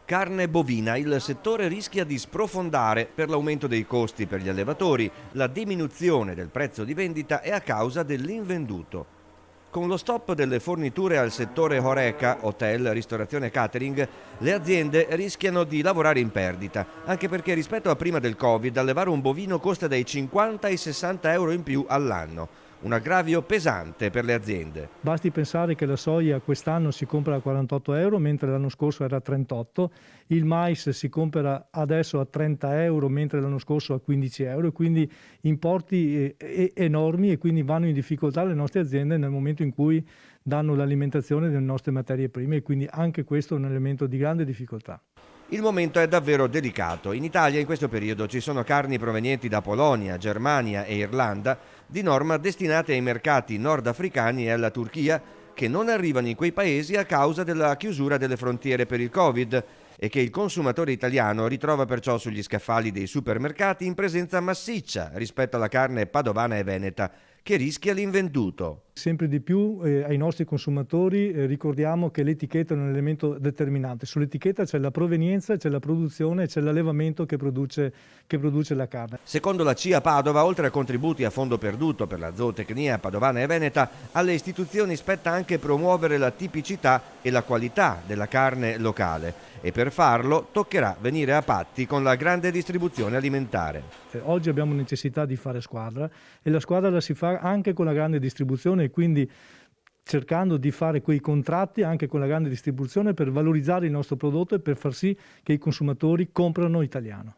Carne bovina, il settore rischia di sprofondare per l'aumento dei costi per gli allevatori. La diminuzione del prezzo di vendita è a causa dell'invenduto. Con lo stop delle forniture al settore Horeca, hotel, ristorazione e catering, le aziende rischiano di lavorare in perdita, anche perché rispetto a prima del Covid allevare un bovino costa dai 50 ai 60 euro in più all'anno. Un aggravio pesante per le aziende. Basti pensare che la soia quest'anno si compra a 48 euro mentre l'anno scorso era a 38, il mais si compra adesso a 30 euro mentre l'anno scorso a 15 euro, quindi importi enormi, e quindi vanno in difficoltà le nostre aziende nel momento in cui danno l'alimentazione delle nostre materie prime, e quindi anche questo è un elemento di grande difficoltà. Il momento è davvero delicato. In Italia in questo periodo ci sono carni provenienti da Polonia, Germania e Irlanda, di norma destinate ai mercati nordafricani e alla Turchia, che non arrivano in quei paesi a causa della chiusura delle frontiere per il Covid e che il consumatore italiano ritrova perciò sugli scaffali dei supermercati in presenza massiccia rispetto alla carne padovana e veneta, che rischia l'invenduto. Sempre di più ai nostri consumatori ricordiamo che l'etichetta è un elemento determinante. Sull'etichetta c'è la provenienza, c'è la produzione, c'è l'allevamento che produce la carne. Secondo la CIA Padova, oltre a contributi a fondo perduto per la zootecnia padovana e veneta, alle istituzioni spetta anche promuovere la tipicità e la qualità della carne locale, e per farlo toccherà venire a patti con la grande distribuzione alimentare. Oggi abbiamo necessità di fare squadra, e la squadra la si fa anche con la grande distribuzione, e quindi cercando di fare quei contratti anche con la grande distribuzione per valorizzare il nostro prodotto e per far sì che i consumatori comprano italiano.